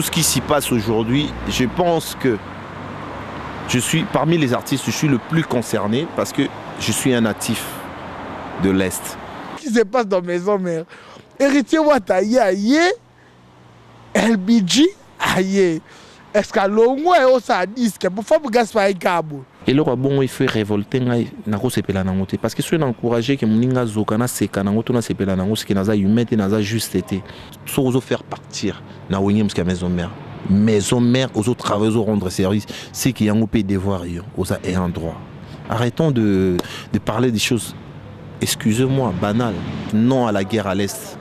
tout ce qui s'y passe aujourd'hui, je pense que je suis, parmi les artistes, je suis le plus concerné parce que je suis un natif de l'Est. Ce qui se passe dans Maison Mère, Héritier Wataye aye, LBG aye. Est-ce que l'ongo est au sadisque pour faire pour Gaspard Gabo? Et le bon il fait révolter nako sepela nango te parce que ceux encourager que moninga zokana seka nango to na sepela nango ce qui naza humain te naza juste été so faire partir na wonyem ska maison mère aux autres travailleurs aux rendre service c'est qui yango paye devoir aux et en droit. Arrêtons de parler des choses, excusez-moi, banales. Non à la guerre à l'Est.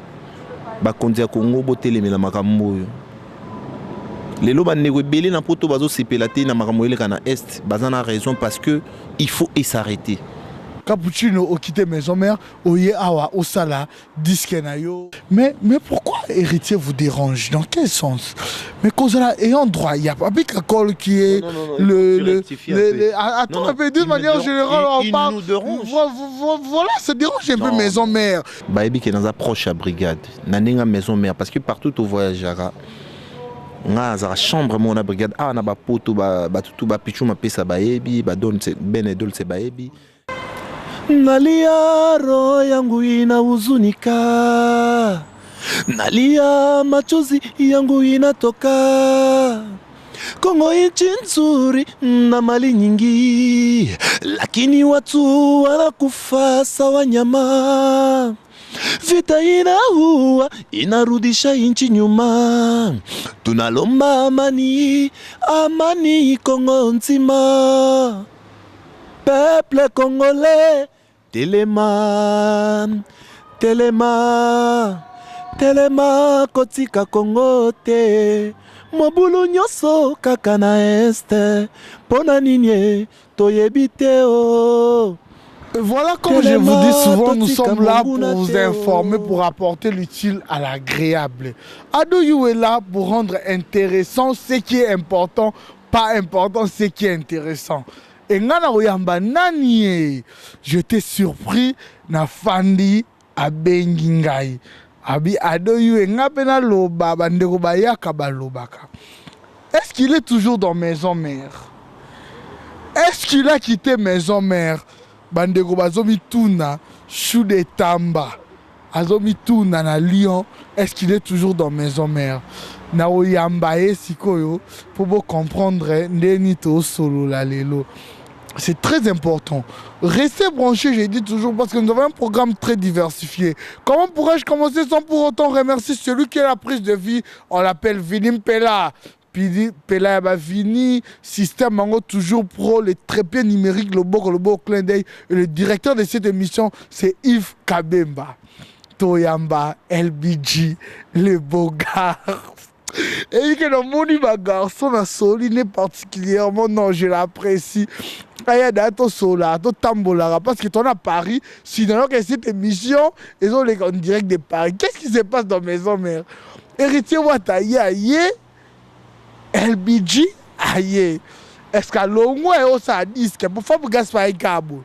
Ba kondia Congo botele mela makambo. Les lois ne rebellent na poto bazo sepelate na makambo ele kana Est. Bazana raison parce que il faut s'arrêter. Cappuccino au quitté Maison Mère, oye awa osala disque na yo. Mais pourquoi Héritier vous dérange? Dans quel sens? Mais cause là ayant droit, il y a pas Bicacol qui est attends un peu d'une manière générale on parle. Voilà, ça dérange un peu Maison Mère. Baebi qui est dans la proche à brigade, naninga Maison Mère parce que partout au voyagera. Nga za chambre mon brigade na ba poto ba tutu ba pichu ma pesa baebi ba don ben edol se baebi. Nalia roho yangu inahuzunika, nalia machozi yangu inatoka. Kongo nchi nzuri na mali nyingi, lakini watu wanakufa sawa nyama. Vita inaua inarudisha nchi nyuma. Tunalomba amani, amani Kongo nzima. Peuple congolais, Telema, Telema, Telema kotika Kongo te. Mobulu nyoso kaka na este, pona nini toyebite o. Voilà, comme je vous dis souvent, nous sommes là pour vous informer, pour apporter l'utile à l'agréable. Adoyou est là pour rendre intéressant ce qui est important, pas important ce qui est intéressant. Et ngana oyamba nani, j'étais surpris na fandi abengi ngai. Abi adoyu e ngapena loba bandeko bayaka balobaka. Est-ce qu'il est toujours dans Maison Mère? Est-ce qu'il a quitté Maison Mère? Bandeko bazomi tuna chou de tamba. Azomi tuna na Lyon. Est-ce qu'il est toujours dans Maison Mère? Na oyamba e sikoyo pour vous comprendre ndeni to solo la lelo. C'est très important. Restez branchés, j'ai dit toujours, parce que nous avons un programme très diversifié. Comment pourrais-je commencer sans pour autant remercier celui qui a la prise de vie? On l'appelle Vinim Pella. Puis Pella Vini, système Mango toujours pro, les trépieds numériques, le beau clin d'œil. Et le directeur de cette émission, c'est Yves Kabemba. Toyamba, LBG, les beaux gars. Et que le monde garçon a soliné particulièrement, non, je l'apprécie. Parce que tu es à Paris, sinon que cette émission, ils ont les en direct de Paris. Qu'est-ce qui se passe dans Maison Mère? Héritier Wataye aye, LBG aye. Est-ce que l'ongo est au sadisque pour faire pour Gaspard Gabo?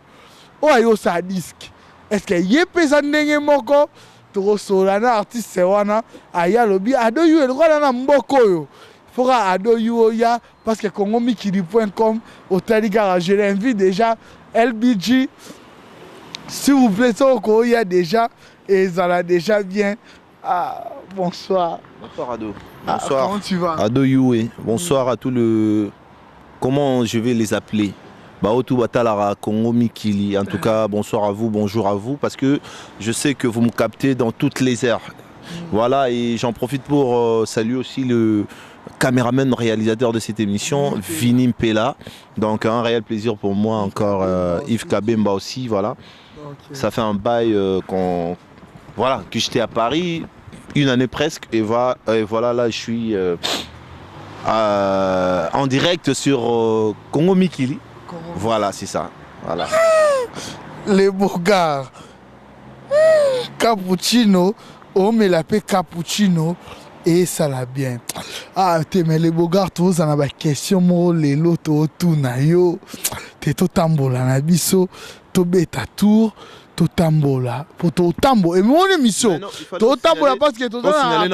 Ou est au sadisque? Est-ce que y a pesant n'engé moko? Toro solana artiste wana aya lobi adoyu el roi na mboko yo. Fora adoyu oya parce que congomikili.com au tali garage, je l'invite déjà LBG. S'il vous plaît, ça il y a déjà et ça l'a déjà bien. Ah, bonsoir. Bonsoir Ado. Bonsoir. Comment tu vas? Ado Youé. Bonsoir à tout le. Comment je vais les appeler? Baotou Batalara, Congo Mikili. En tout cas, bonsoir à vous, bonjour à vous, parce que je sais que vous me captez dans toutes les aires. Voilà, et j'en profite pour saluer aussi le caméraman réalisateur de cette émission, Vinim Pella. Donc un réel plaisir pour moi encore, Yves Kabemba aussi, voilà. Okay. Ça fait un bail voilà, que j'étais à Paris, une année presque, et voilà, là je suis en direct sur Congo Mikili. Voilà, c'est ça. Voilà. Les beaux gars. Cappuccino, on me l'appelle cappuccino et ça l'a bien. Ah, mais les beaux gars, tous en avez question, moi, les lotos, tout na yo. T'es tout tambola na biso, to beta tour. totambola pour totambo et mon émission totambola parce que totambola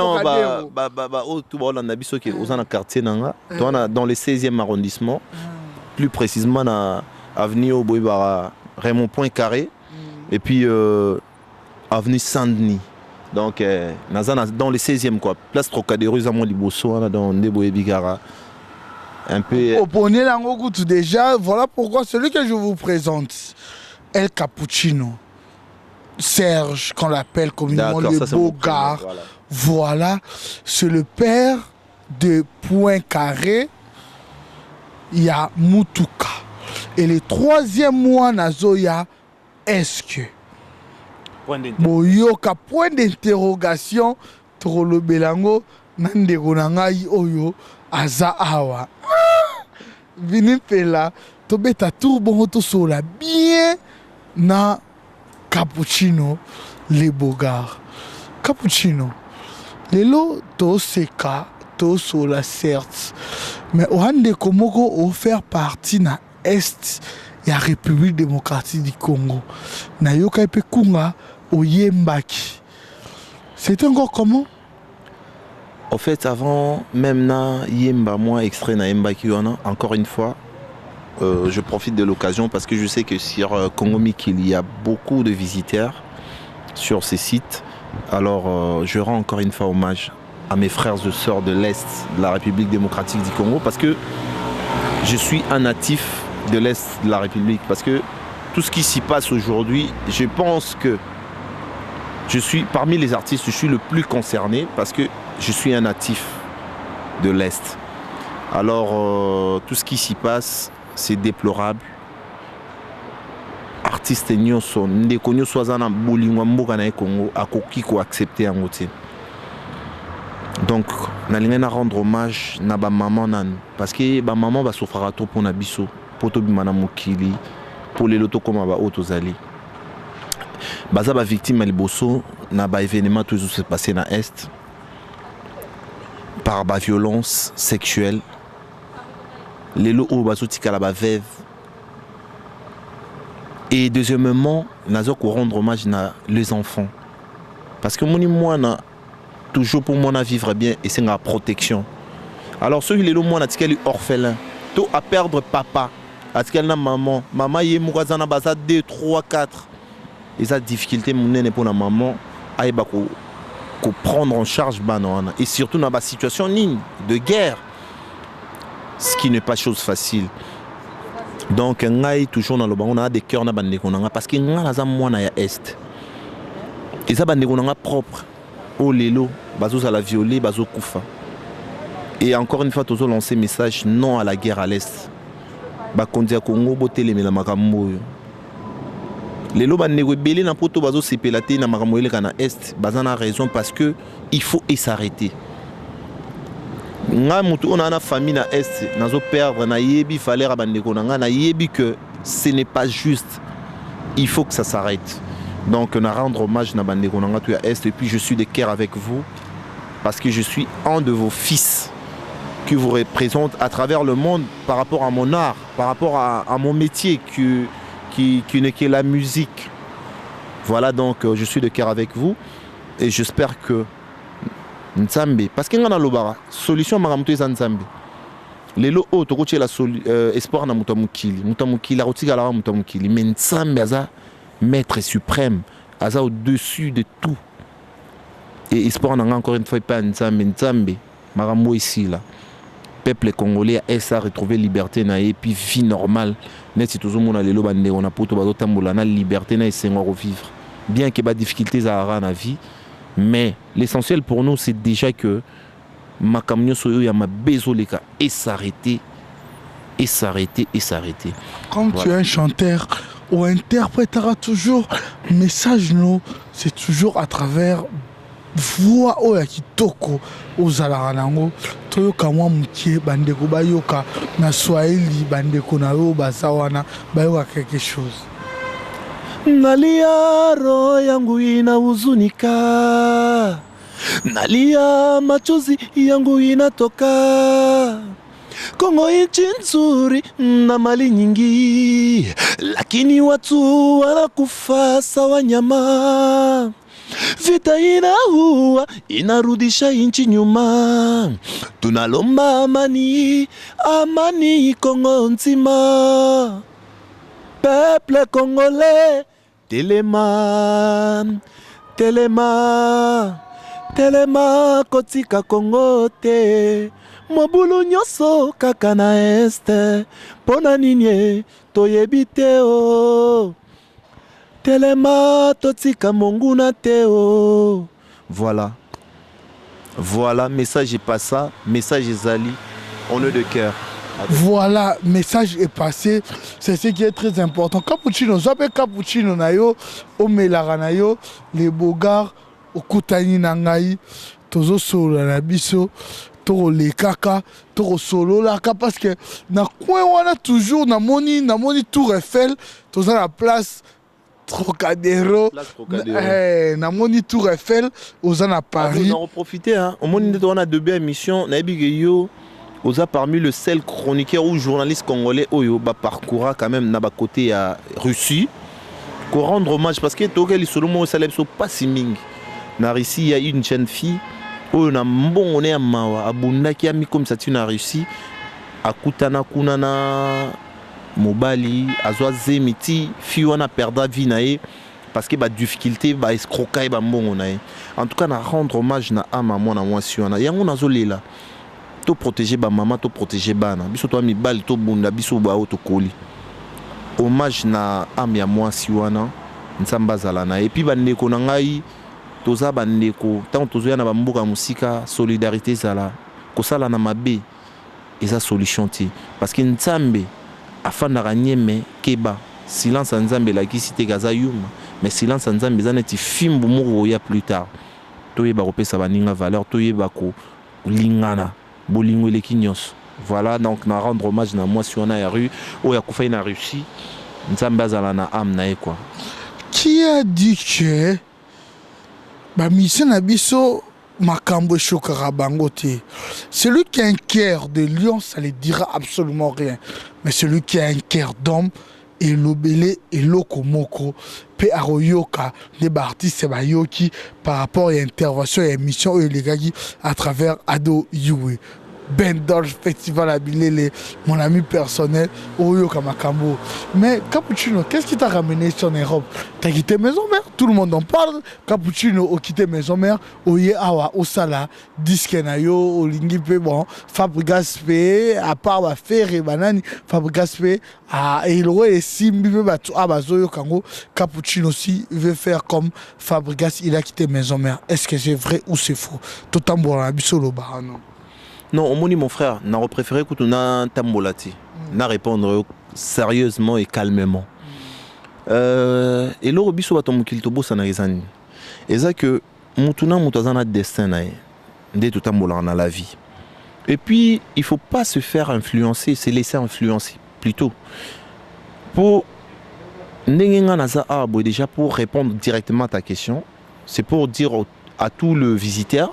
dans quartier dans le 16e arrondissement, plus précisément dans avenue Oboïbara Raymond Poincaré et puis avenue Saint-Denis. Donc dans le 16e quoi, place Trocadéro Zamon Liboso dans Ndeboye Bigara. Un peu opponé l'ango déjà, voilà pourquoi celui que je vous présente El Cappuccino Serge, qu'on l'appelle communément le Bogard. Voilà, c'est le père de Poincaré. Il y a Mutuka. Et le troisième mois, Nazoya, est-ce que Boyoka, point d'interrogation, Trolo Belango, Nandego Nangai Oyo, Aza Awa. Vinipela, Tobeta Tourbon Sola, bien na Cappuccino, les Bogards. Cappuccino, les lots, to seka, to sola, certes. Mais au Hande Komoko, au faire partie na Est, il y a République démocratique du Congo. Na Yoka Pekunga, au Yembaki. C'était encore comment? En fait, avant, même na Yemba, moi, extrait na Yembaki, encore une fois, je profite de l'occasion parce que je sais que sur Congo Mikil, il y a beaucoup de visiteurs sur ces sites. Alors, je rends encore une fois hommage à mes frères et sœurs de l'Est de la République démocratique du Congo parce que je suis un natif de l'Est de la République. Parce que tout ce qui s'y passe aujourd'hui, je pense que je suis, parmi les artistes, je suis le plus concerné parce que je suis un natif de l'Est. Alors, tout ce qui s'y passe, c'est déplorable. Artiste nyonso ndeko nyonso aza na bolingo mboka na Congo akoki ko accepter yango te. Donc nalinga na rendre hommage na ba maman nanu parce que ba maman ba souffrira trop pour na biso poto bimana mokili pour les loto comme ba otozali. Baza ba victime liboso na ba événement toujours se passer na Est par ba violence sexuelle. Les lots au bazotika la ba veuve. Et deuxièmement, nazo ko rendre hommage à les enfants. Parce que moi toujours pour moi vivre bien et c'est la protection. Alors ceux qui les moi natikeli orphelin, tout à perdre papa, atikeli na maman, maman yé mukaza na baza 2 3 4. Et ça difficulté mon nene pour la maman aïba ko prendre en charge banana et surtout dans la situation de guerre. Ce qui n'est pas chose facile. Donc, on a des cœurs parce que nous avons des Est. Et ça, c'est propre. Oh, lélo, bazo à la violer, bazo koufa. Et encore une fois, nous avons lancé un message non à la guerre à l'Est. Bakondia Congo, botelé, mais la makambo. Lélo, banego belé na poto bazo sepelate na makambo na Est. Bazana raison parce que il faut s'arrêter. On a une famille na Est, nazo perdre na yebi fallait rabandeko na yebi que ce n'est pas juste. Il faut que ça s'arrête. Donc on a rendre hommage na bandeko na tu à Est et puis je suis de cœur avec vous parce que je suis un de vos fils qui vous représente à travers le monde par rapport à mon art, par rapport à mon métier qui n'est que la musique. Voilà donc je suis de cœur avec vous et j'espère que Nzambe parce que ngana lobara solution maramuto eza Nzambe lelo o tokotie la espoir na mutamukili arotika la mutamukili mais Nzambe aza maître suprême aza au-dessus de tout et espoir na encore une fois pas Nzambe marambo ici là peuple congolais a retrouvé liberté na et puis vie normale net toujours mona lelo bande on a poto bazo tambola na liberté na esengo revivre bien que ba difficultés à na vie. Mais l'essentiel pour nous, c'est déjà que ma camion soyo ma bezoleka et s'arrêter, et s'arrêter, et s'arrêter. Comme voilà. Tu es un chanteur ou interprétera toujours message nous, c'est toujours à travers voix oya kitoko ozala nango toyoka mwa mukie bandeko bayoka na Swahili bandeko na yo bazawana bayoka quelque chose. Nalia roho yangu inahuzunika, nalia machozi yangu inatoka, Kongo nchi nzuri na mali nyingi, lakini watu wanakufa sawa nyama. Vita inaua, inarudisha nchi nyuma. Tunalomba amani, amani Kongo nzima. Peuple congolais, telema, telema, telema kotika Kongo te. Mobulu nyoso kaka na este, pona nini toyebi te o. Telema totika monguna te o. Voilà. Voilà, message est passé, message est zali, on est de cœur. Voilà, message est passé, c'est ce qui est très important. Cappuccino, j'appelle cappuccino nayo, omelara nayo, les bogards, okutani nangai, tozo solo na biso, toro le kaka, toro solo la ka parce que na coin wana toujours na moni Tour Eiffel, toza la place Trocadéro, na moni Tour Eiffel, oza na Paris. On a profité hein, au moni on a deux belles émissions, na bigeyo. Oza parmi le seul chroniqueur ou journaliste congolais oyo ba parcoura quand même na ba côté à Russie pour rendre hommage parce que tokeli solomo saleb so pas si mingi na Russie il y a une jeune fille oyo na mbongo ne mawa abunda ki ami comme ça tu na Russie akutana kuna na mobali azwa zemiti fi wana perda vie na ye parce que ba difficulté ba escroquer ba mbongo na ye en tout cas na rendre hommage na ama mwana mwasi wana yango nazolela to protéger ba maman to protéger bana biso to mi bal to bunda biso ba auto koli hommage na am ya mwasi wana nzamba zala na et puis bandeko na ngai toza bandeko tant tozoya na bamboka musika solidarité zala kosala na mabe eza solution ti parce que nzambe afanda kanyeme keba silence nzambe la kisite gaza yuma mais silence nzambe za neti fimbu moko ya plus tard toyeba kopesa baninga valeur toyeba ko lingana bolingo les kinyos. Voilà donc na rendre hommage na moi sur na rue ou ya kufa na Russie nzamba zala na am na quoi. Qui a dit que ba mission na biso makambo chokara bangote. Celui qui a un cœur de lion ça ne dira absolument rien, mais celui qui a un cœur d'homme et l'obélé et lokomoko pe aroyoka des artistes bayoki par rapport à intervention et émission et les gars à travers Ado Yue Bendorf Festival Abilele, mon ami personnel Oyoka Makambo. Mais Cappuccino, qu'est-ce qui t'a ramené sur Europe? T'as quitté maison mère, tout le monde en parle. Cappuccino a quitté maison mère, Oye Awa Osala, disque nayo, Olingipe bon, Fabrigas P, à part la fer et banani, Fabrigas P, à Eloe et Simbi Batu Abazoyo Kango, Cappuccino aussi veut faire comme Fabrigas, il a quitté maison mère. Est-ce que c'est vrai ou c'est faux? Tout en bon, Abisolo Barano. Non, au moni mon frère, n'a préféré que tu n'as tambolati, n'a répondre sérieusement et calmement. Et l'autre biso bato mukiltobo sanalizani. Et ça que mutuna mutazana destin nae, dès tout tambola dans la vie. Et puis il faut pas se faire influencer, se laisser influencer plutôt. Pour n'engenga naza abo déjà pour répondre directement à ta question, c'est pour dire à tout le visiteur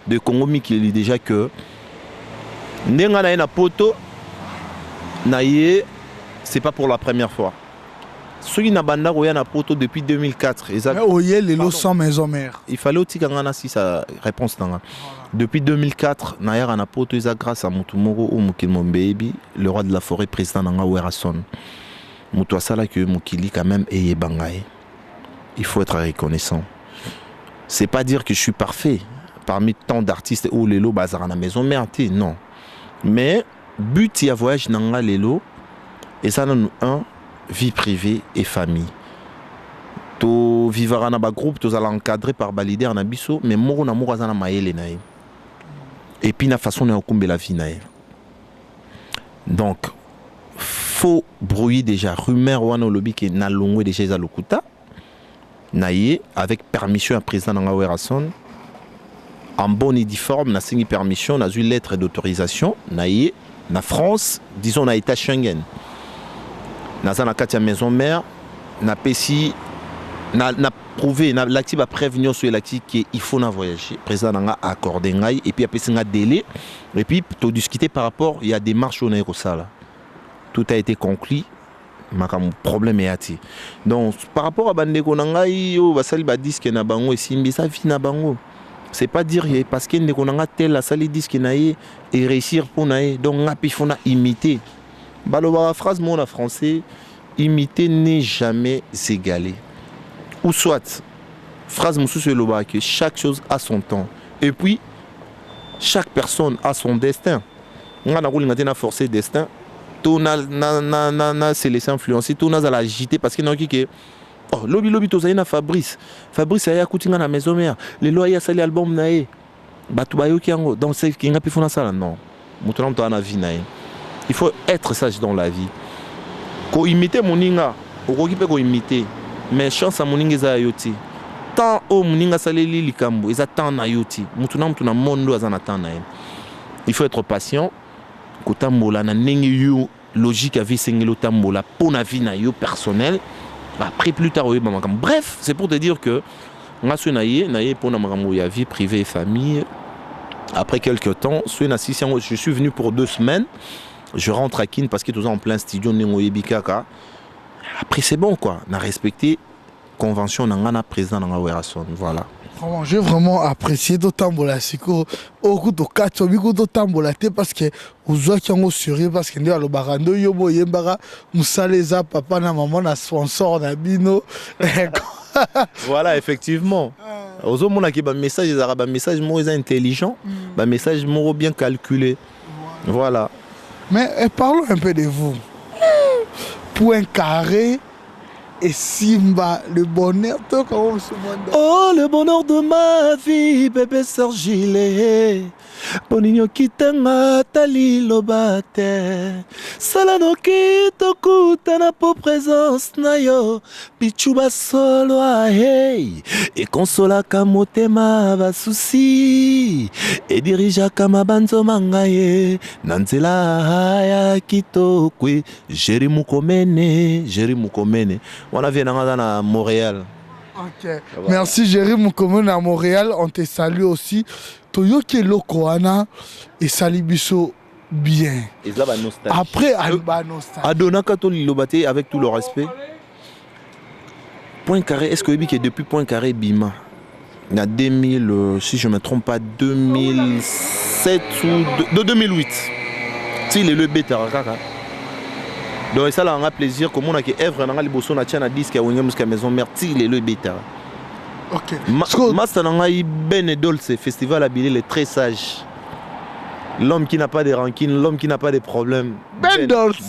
de Congo Mikili déjà que Nenga na poto naie c'est pas pour la première fois. Ceux qui n'a banda roya na poto depuis 2004 oye lelo sans maison mère. Il fallait aussi kangana si sa réponse tanga. Depuis 2004 naia na poto isa grâce à Mutumoro ou Mukilmo Baby, le roi de la forêt président nanga Werason. Mutu asala que Mukili quand même eye bangae. Il faut être reconnaissant. C'est pas dire que je suis parfait parmi tant d'artistes ou lelo bazar na maison mère, non. Mais but y a voyage nanga lelo et ça nous un vie privée et famille. To vivra na ba groupe to allons encadrer par ba leader na biso mais moko na moko azana maele na ye. Et puis na façon na okumbe la vie na ye. Donc faut brouiller déjà rumeur wana lobby que na longwe déjà za lokuta na ye avec permission à président nanga Werason. En bonne et due forme, na signé permission, na eu lettre d'autorisation, na France, disons na état Schengen. Na za na katia maison mère, na pesi na prouvé l'actif va prévenir sur l'actif qu'il faut voyager président n'a accordé et puis après c'est un délai et puis tout discuter par rapport il y a des marches au là tout a été conclu mais comme problème est ati donc par rapport à bandeko nangai yo basali ba disque na bango et simbi ça vie na bango c'est pas dire parce que ndeko nanga tel la sali disque na et réussir pour na donc ngapi fona imiter baloba phrase mon en français imiter n'est jamais égalé ou soit phrase moussou sur le que chaque chose a son temps et puis chaque personne a son destin on a roulé na forcer destin tout na se laisser influencer tout na za l'agiter parce que non qui oh lobby to zaina Fabrice aya kutinga na maison mère les lois ya sali album na e batu bayo kiango donc c'est qui ngapi fona ça non mutu na na vie na il faut être sage dans la vie ko imiter moninga okoki pe ko imiter mais chance à moninga za yoti tant o moninga saleli likambo eza tant na yoti mutu na mondo azana tant na il faut être patient kotambola na ndenge yo logique à vie sengelo tambola pour na vie na yo personnel après plus tard bref c'est pour te dire que ngaso naye pour na makambo ya vie privée et famille après quelques temps je suis venu pour 2 semaines je rentre à Kin parce que tout ça en plein studio nengo yebikaka après c'est bon quoi na respecté convention na ngana président na Werason voilà. Vraiment, j'ai vraiment apprécié d'autant la siko au coup de 4 bigo d'autant la parce que aux gens qui ont sérieux parce que le barando yobo yembara musaleza papa na maman na sponsor na bino voilà effectivement aux hommes on a qui ba message des message moins intelligent ba message moins bien calculé voilà mais parlons un peu de vous point carré et Simba, le bonheur, toi, comment ce monde? Oh, le bonheur de ma vie, bébé Sergile. Boninho kitanga tali lobate. Salano kito kuta na po présence na yo. Pichuba solo a hey. Et consola kamotema ba souci. Et dirija kama banzo mangaye. Nanzela haya kito kwe. Jeri mukomene. On a vu à Montréal. Ok. Voilà. Merci Jérémy Moukomene à Montréal. On te salue aussi. Toyoke Lokoana et Salibiso bien. Après, Adona Katoli Lobate avec tout le respect. Point carré, est-ce que depuis Point carré Bima, il y a 2000, si je ne me trompe pas, 2007 ou de 2008. Si le bêta. Donc ça là on a plaisir comme on a que Evre na liboso na tiana disque à Williamska maison mère il est le bêta. OK. Master na Ben Dolce festival à Billy est très sage. L'homme qui n'a pas de rancune, l'homme qui n'a pas de problème.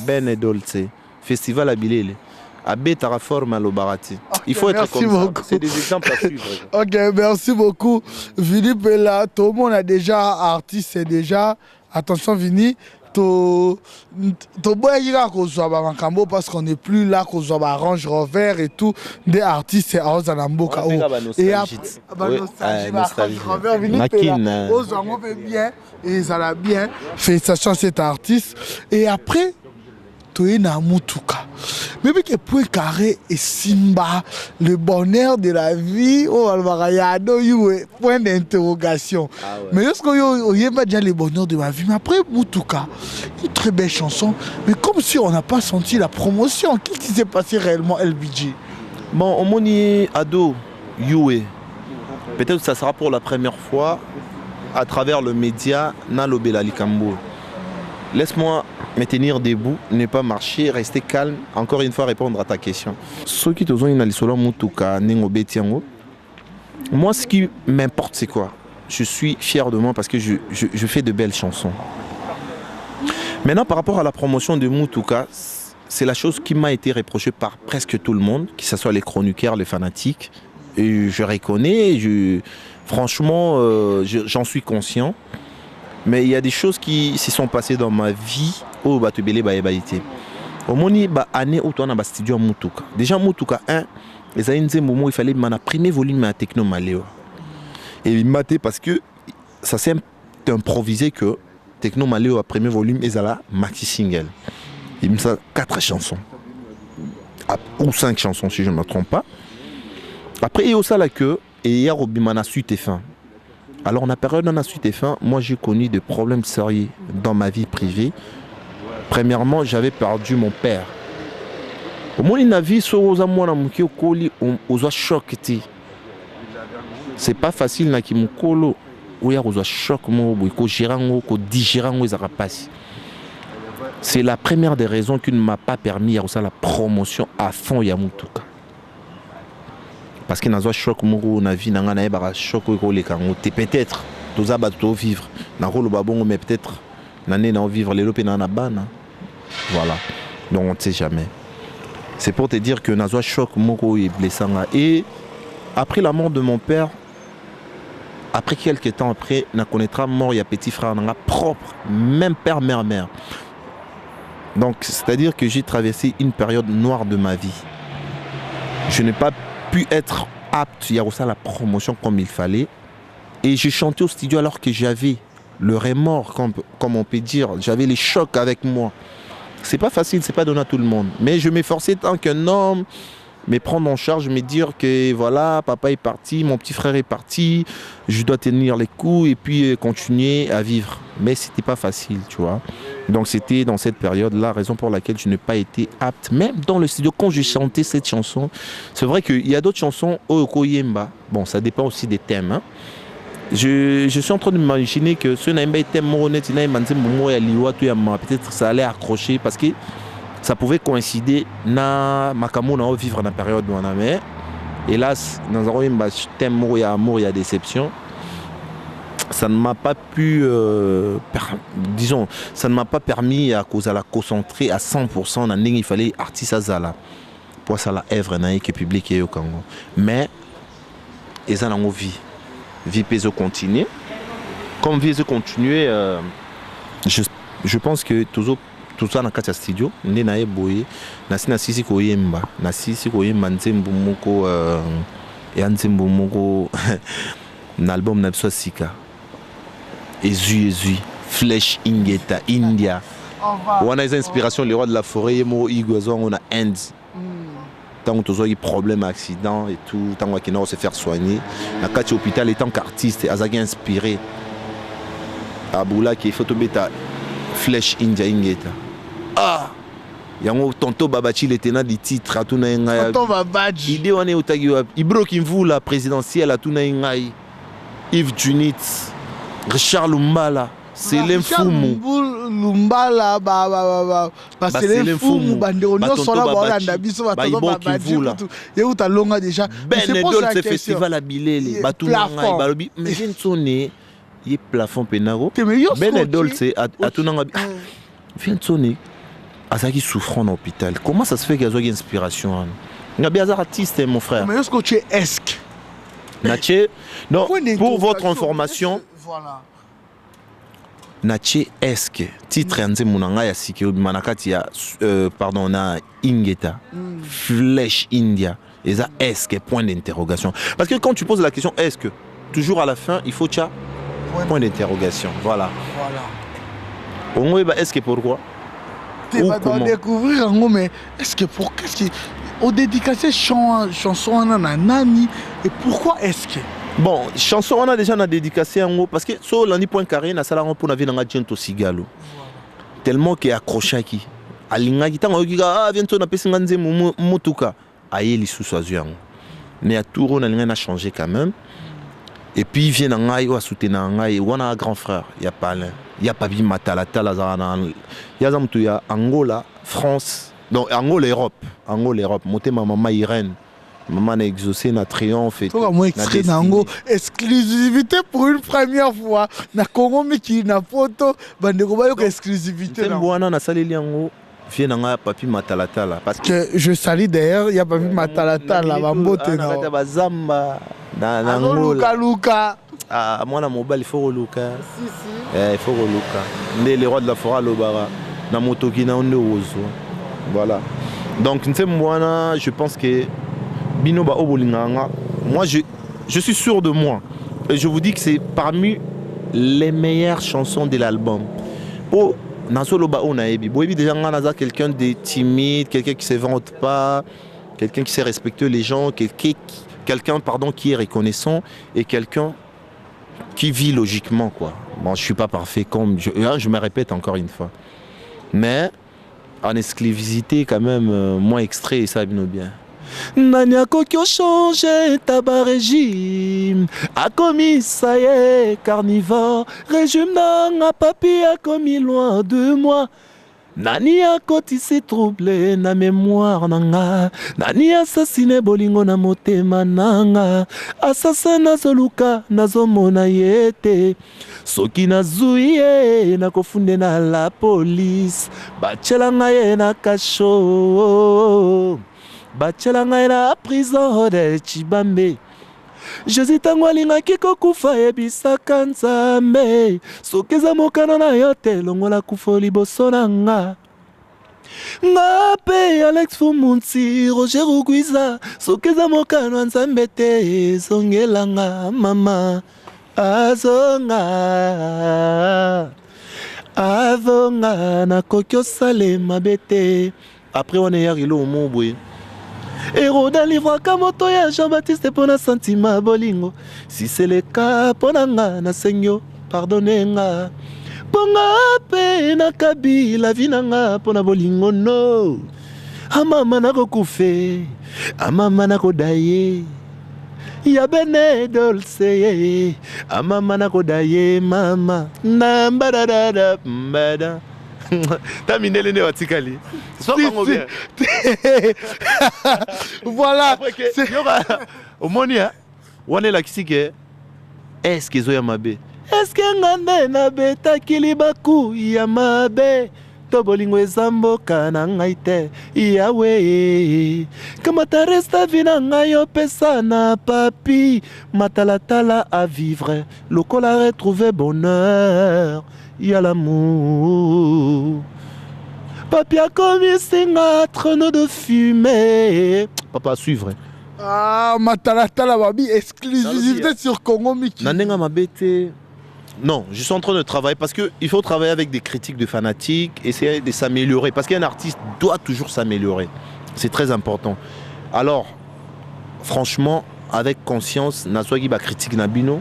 Ben Dolce festival à Billy à Beta forme à l'Obarati. Il faut être comme ça. C'est des exemples à suivre. OK, merci beaucoup. Philippe est là, tout le monde a déjà artiste c'est déjà attention Vini. Parce qu'on n'est plus là qu'on soit Range Rover et tout des artistes et et ça l'a bien félicitations à cet artiste et après Toyena Mutuka. Mais que point carré et Simba, le bonheur de la vie, oh Alvarayado, point d'interrogation. Ah ouais. Mais est-ce qu'il y a déjà le bonheur de ma vie? Mais après Mutuka, une très belle chanson, mais comme si on n'a pas senti la promotion. Qu'est-ce qui s'est passé réellement, LBG? Bon, au moni ado, Yue. Peut-être que ça sera pour la première fois à travers le média Nalobela Likambo. Laisse-moi me tenir debout, ne pas marcher, rester calme. Encore une fois, répondre à ta question. Moi, ce qui m'importe, c'est quoi? Je suis fier de moi parce que je fais de belles chansons. Maintenant, par rapport à la promotion de Mutuka, c'est la chose qui m'a été reprochée par presque tout le monde, que ce soit les chroniqueurs, les fanatiques. Et je reconnais, franchement, j'en suis conscient. Mais il y a des choses qui se sont passées dans ma vie au Batubele Baebaïté. Au moni ba année où on a un studio Mutuka. Déjà Mutuka 1, les années il fallait mon premier volume à Techno Maléo. Et il m'a dit parce que ça s'est improvisé que Techno Maléo a premier volume et ça là maxi single. Il me a 4 chansons ou 5 chansons si je ne me trompe pas. Après, il y a aussi la queue et il y a Robimana suite et fin. Alors, la période dans la suite et fin, moi j'ai connu des problèmes sérieux dans ma vie privée. Premièrement, j'avais perdu mon père. Au moins, il a vu ce aux choc. C'est pas facile na ki mukolo oya kozwa choc mo ko girango ko digirango ezaka pasi. C'est la première des raisons qui ne m'a pas permis à la promotion à fond ya mutuka. Parce que nazwa choc mo na vie nanga na ba choc ko le kango peut-être toza ba to vivre na rolo babongo mais peut-être nané na vivre les lopé na bana. Voilà. Donc on ne sait jamais. C'est pour te dire que nazwa choc mo ko est blessant et après la mort de mon père, après quelques temps après, on connaîtra mort, il y a petit frère, on a propre, même père, mère. Donc, c'est-à-dire que j'ai traversé une période noire de ma vie. Je n'ai pas pu être apte, il y a aussi la promotion comme il fallait. Et j'ai chanté au studio alors que j'avais le remords, comme on peut dire, j'avais les chocs avec moi. C'est pas facile, c'est pas donné à tout le monde. Mais je m'efforçais tant qu'un homme, mais prendre en charge, me dire que voilà, papa est parti, mon petit frère est parti, je dois tenir les coups et puis continuer à vivre. Mais c'était pas facile, tu vois. Donc c'était dans cette période la raison pour laquelle je n'ai pas été apte, même dans le studio, quand j'ai chanté cette chanson. C'est vrai qu'il y a d'autres chansons, Okoyemba, bon, ça dépend aussi des thèmes. Hein. Je suis en train de m'imaginer que ce n'est pas un thème, peut-être ça allait accrocher parce que ça pouvait coïncider na makamou na vivre dans la période où on avait. Hélas, dans un thème où il y a amour, il y a déception. Ça ne m'a pas pu, disons, ça ne m'a pas permis à cause de la concentrer à 100% dans il fallait artiste azala pour ça la œuvre na qui publié au Congo. Mais ils ont vie peut continuer. Comme vie continuer, je pense que toujours tout ça dans le studio, on est dans le boye, na sisi koyemba, nzembo moko et nzembo moko l'album na biso sika. Ezui Flèche Ingeta India. On a des inspirations les rois de la forêt mo igwazo on a Inde. Tant que tu as problème accident et tout, tant que tu se faire soigner, na kati hôpital étant qu'artiste azaki inspiré. Aboula qui photo beta Flèche India Ingeta. Ah, yango tonto Babachi le tenant du titre à tout na ngai. Tonto Babachi. Idée on est otagi wa. Ibro Kimvu la présidentielle à tout na ngai. Yves Junit, Richard Lumbala, Célène Fumu. Lumbala Célène Fumu bandero nyonso la balanda biso bato Babachi. Yewu ta longa déjà. Benedol ce festival à Bilele, batu na ngai balobi mais viens y plafond penaro. Benedol c'est à tout na ngai. Viens sonner. Azaki souffrant en hôpital. Comment ça se fait qu'il y a une inspiration? Il y a bien des artistes, mon frère. Mais est-ce que tu es esque? Natché, non, pour votre information, voilà. Natché esque. Titre Anze Munanga ya Sike Manakati ya pardon, na Ingeta. Flèche India. Et ça esque point d'interrogation. Parce que quand tu poses la question esque, toujours à la fin, il faut tcha point d'interrogation. Voilà. Voilà. On va esque pourquoi? Tu vas découvrir mais est-ce que pour qu'est-ce qui au dédicacé chanson on a nani et pourquoi est-ce que bon chanson on a déjà dédicacé en haut parce que sur l'année point carré na sala pour na vie na Gento Sigalo tellement que accroché qui alinga qui tango ki ah bientôt na pesi nganze mutuka ayeli sous azuan mais à tout on a rien à changer quand même et puis il vient na ngai wa soutenir ngai on a un grand frère il y a pas l'un il y a pas bi matala tala zana il y a zamtu ya Angola France donc Angola Europe monter ma maman Irène maman a exaucé na triomphe et tout moi extrait nango exclusivité pour une première fois na Congo mais qui na photo bandeko ba yo exclusivité na bwana na saleli yango vient na papi matala tala parce que je salue d'ailleurs il y a papi matala tala ba mbote na bazamba na Angola Luka ah mwana mobile il faut Luka il faut Luka ndé les rois de la forêt lobara na motoki na onde ozo voilà donc moi je pense que Binoba Obolinganga moi je suis sûr de moi et je vous dis que c'est parmi les meilleures chansons de l'album oh Nasoloba Onaebi Boebi déjà naza quelqu'un de timide quelqu'un qui se vante pas quelqu'un qui sait respecter les gens quelqu'un quelqu'un pardon, qui est reconnaissant et quelqu'un qui vit logiquement, quoi. Bon, je suis pas parfait comme je me répète encore une fois, mais en exclusivité quand même, moins extrait et ça bien bien. Nani akoki changer taba régime akomisa ye carnivore régime nanga papi akomi loin de moi. Nani akotisi trouble na mémoire nanga nani assassine bolingo na motema nanga assassin nazoluka nazomona yete soki nazwi ye nakofunde na la police batiela ngai na kasho batiela ngai na prison de Chibambe. Jésus tango alingaki kokufa yebisaka Nzambe soki eza mokano na yo te longola kufa liboso na nga. Nga pe Alex Fumunti Roger Rugwiza soki eza mokano ya Nzambe te ezongelanga mama azonga nakoki osala mabe te. Après on est yarili omo boye héros d'un livre à moto ya Jean-Baptiste pour na sentiment bolingo. Si c'est le cas pour nga na senyo pardonnez nga. Ponga pe na kabi la vie nga pour na bolingo no. Amama na kokufe, amama na kodaye. Ya bene dolce, amama na kodaye mama. Na mbada mbada. T'as miné le nez à Tikali. Voilà. Au monia, on est là qui est. Est-ce qu'ils ont yamabe? Est-ce que ngande na beta kilibaku yamabe? Tobolingo ezambo kana ngaite yawe. Kama ta resta vina ngayo pesa na papi. Matalatala à vivre. Lokola a retrouvé bonheur. Il y a l'amour. Papi a commis un traîneau de fumée. Papa à suivre. Ah, Matalatala Babi, exclusivité sur Congo Miki. Nanenga Mabete. Non, je suis en train de travailler parce qu'il faut travailler avec des critiques de fanatiques, essayer de s'améliorer. Parce qu'un artiste doit toujours s'améliorer. C'est très important. Alors, franchement, avec conscience, Naswagi ba critique Nabino.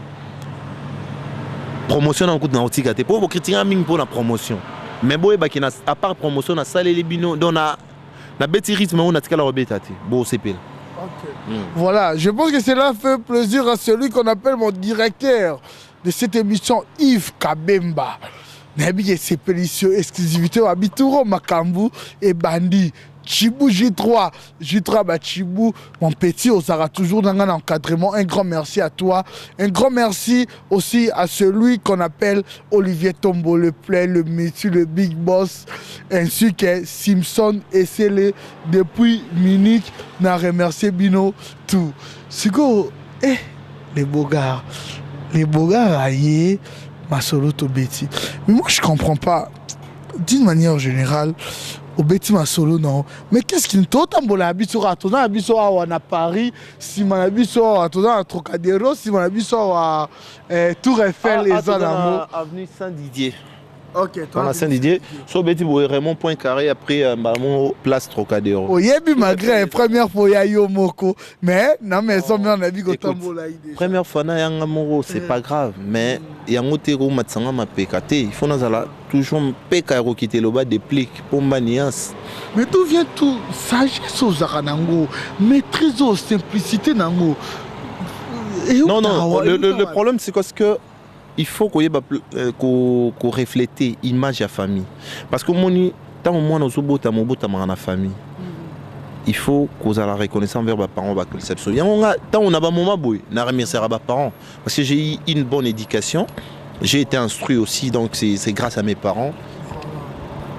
Promotion en coup de nautique pour vous critiquer un pour la promotion mais boy bah qui n'a à part promotion na salé les bino donc na bêti rythme on a tika la rebétate bon c'est pile. Voilà, je pense que cela fait plaisir à celui qu'on appelle mon directeur de cette émission, Yves Kabemba. Nabi c'est précieux exclusivité à Bituro Makambu et Bandi. Chibou J3, bah Chibou, mon petit, on sera toujours dans un encadrement. Un grand merci à toi. Un grand merci aussi à celui qu'on appelle Olivier Tombo, le play, le monsieur, le big boss, ainsi que Simpson et Célé depuis Munich. N'a remercié Bino tout. C'est quoi? Les beaux gars, aïe, ma solo Tobeti. Mais moi je comprends pas. D'une manière générale, au Betty Masolo non mais qu'est-ce qu'il t'ont tambola biso à ton abiso à Paris si mon abiso à ton à Trocadéro si mon abiso à Tour Eiffel et ça avenue Saint-Didier. OK toi à Saint-Didier sur Betty Raymond point carré après mon place Trocadéro. Oh yebi malgré première fois ya yo moko mais non mais ça on a vu que tambola idée. Première fois na yanga moro c'est pas grave mais yango tero matsanga mapekate il faut nazala toujours peka quitter le bas des pliques pour manias. Mais d'où vient tout sagesse aux aranango maîtrise aux simplicité nango. Non le problème c'est parce que il faut qu'on reflète image à famille parce que mon tant moi nos obota mon bota na famille. Il faut qu'on ait la reconnaissance envers mes parents. Tant on a un moment boy, na remercier mes parents parce que j'ai eu une bonne éducation. J'ai été instruit aussi, donc c'est grâce à mes parents.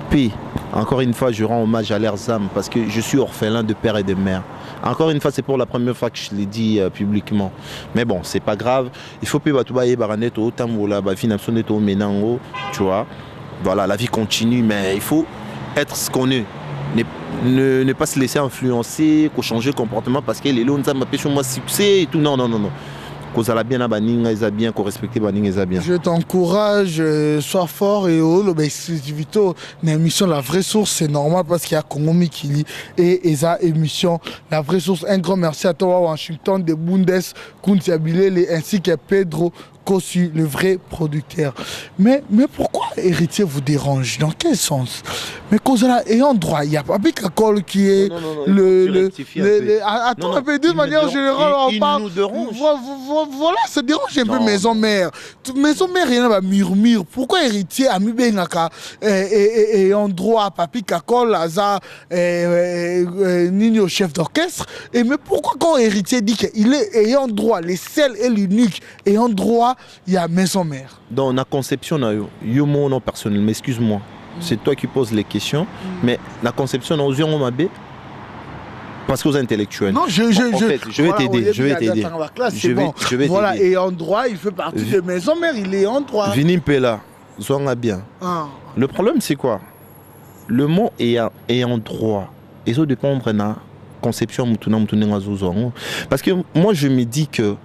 Puis, encore une fois, je rends hommage à leurs âmes parce que je suis orphelin de père et de mère. Encore une fois, c'est pour la première fois que je l'ai dit publiquement. Mais bon, c'est pas grave. Il faut pas tu vois. Voilà, la vie continue, mais il faut être ce qu'on est. Ne pas se laisser influencer, changer de comportement parce que les lots nous ont sur moi succès et tout. Non. kozala bien na baninga eza bien, ko respecter baninga eza bien. Je t'encourage, sois fort et haut. Vito, une émission La Vraie Source, c'est normal parce qu'il y a Congo Mikili et Eza émission La Vraie Source. Un grand merci à toi, Washington, de Bundes, Kunti Bilele, ainsi que Pedro Kossu, le vrai producteur. Mais pourquoi héritier vous dérange? Dans quel sens? Mais cause là, ayant droit, il n'y a pas Bicacol qui est attends un peu, d'une manière générale, on parle. Voilà, ça dérange un peu maison mère. Maison mère, il y en a murmure. Pourquoi héritier a mis Benaka ayant droit, papi Kakol, Aza, Nino, chef d'orchestre? Et mais pourquoi quand héritier dit qu'il est ayant droit, les seuls et l'unique ayant droit, il y a maison mère? Dans la conception, yo mon nom personnel, mais excuse-moi, c'est toi qui poses les questions, mais la conception aux yeux mabé parce qu'aux intellectuels. Non, je vais t'aider, je vais t'aider. Je vais voilà, et en droit, il fait partie de maison mère, il est en droit. Vinim Pela, zonga bien. Le problème c'est quoi? Le mot est en droit. Et ça dépend de la conception parce que moi je me dis que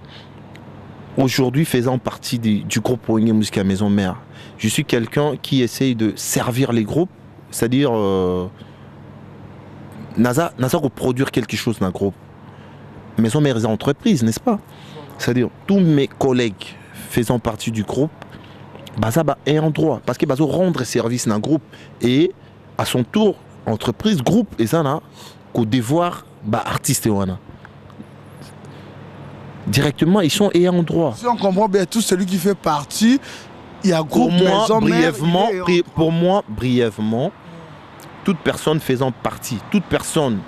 aujourd'hui, faisant partie du groupe Wenge Musica Maison Mère, je suis quelqu'un qui essaye de servir les groupes, c'est-à-dire NASA produire quelque chose dans le groupe. Maison Mère est une entreprise, n'est-ce pas? C'est-à-dire tous mes collègues faisant partie du groupe, ça est en droit parce qu'ils vont rendre service dans le groupe et à son tour, entreprise, groupe, et ça n'a qu'au devoir artiste. Directement, ils sont ayant droit. Si on comprend bien, tout celui qui fait partie, il y a groupe pour moi, brièvement, toute personne faisant partie, toute personne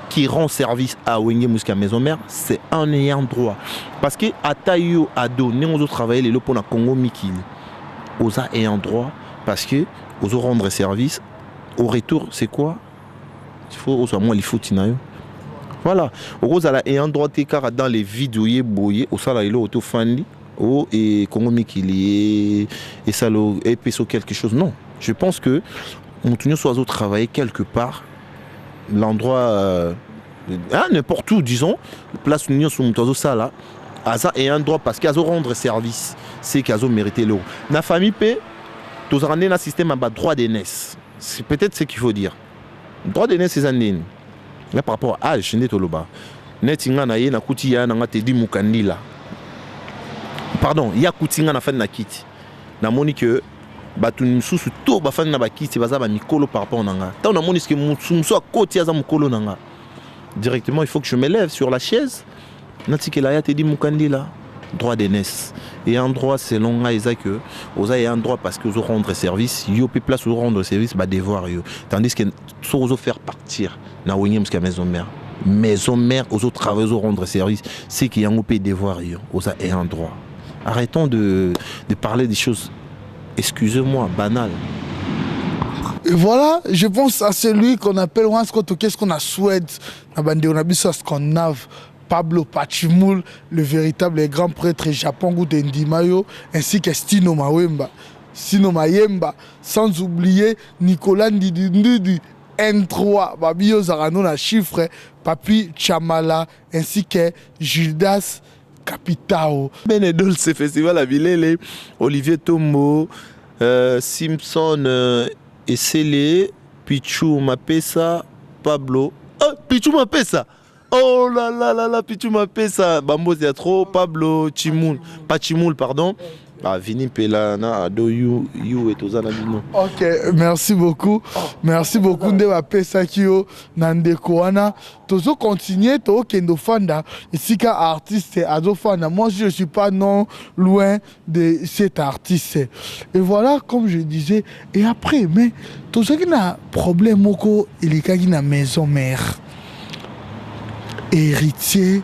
qui rend service à Wenge Musica Maison Mère, c'est un ayant droit. Parce que à Taïo, à Do, nous avons travaillé les lopes na Congo Mikili. Aux ayant droit, parce que aux rendre service, au retour, c'est quoi? Il faut au moins il faut tinayo. Voilà, au rose à la ayant droit car dans les vidéos boyé au salaire auto fandi au et Congo Mikili et salo et peso quelque chose. Non, je pense que on tenu soit au travailler quelque part l'endroit n'importe où disons place union sur mon ça là à ça et un droit parce qu'ils ont rendre service c'est qu'ils ont mérité l'eau. La famille paie tous ramener un système à droit d'aînesse. C'est peut-être ce qu'il faut dire. Droit d'aînesse c'est un là par rapport à âge net toloba net ngana ye na kuti ya na te di mukandila pardon ya kuti ngana fa na kiti na moni que batu mususu to ba fa na ba kiti baza ba mikolo par rapport nanga ta na moni que mususu a koti ya za mukolo nanga directement il faut que je m'élève sur la chaise na tikela ya te di mukandila droit d'aînesse et un droit selon nga isa que oza et un droit parce que vous rendre service yo pe place vous rendre service devoir yo tandis que vous faire partir na Wenge Musica Maison Mère aux autres travailleurs aux rendre service c'est qu'il y a un peu devoir yo oza et un droit. Arrêtons de parler des choses excusez-moi banales. Et voilà, je pense à celui qu'on appelle qu'est-ce qu'on a souhaité na bande on a vu ça ce qu'on a Pablo Pachimoul, le véritable et grand prêtre Japon de Ndimayo, ainsi que Stino Mayemba, sans oublier Nicolas Ndidi N3, Babio Zarano la chiffre, Papi Chamala, ainsi que Judas Capitao. Benedol, ce festival à Villele, Olivier Tombo, Simpson et Célé, Pichou Mapesa, Pablo. Oh, Pichou Mapesa! Oh là là là là, Pichou Mapesa, Bambo Teatro, Pablo Chimoul, pas Chimoul, pardon. Vini Pelana, Ado You et Tozana Dino. Ok, merci beaucoup. Merci beaucoup de Mapesa Kyo, Nandekoana. Tozo continuer, to Kendo Fanda, ici qu'un artiste Ado Fanda. Moi, je ne suis pas non loin de cet artiste. Et voilà, comme je disais, et après, mais Tozo qui a un problème, il est qui a maison mère. Héritier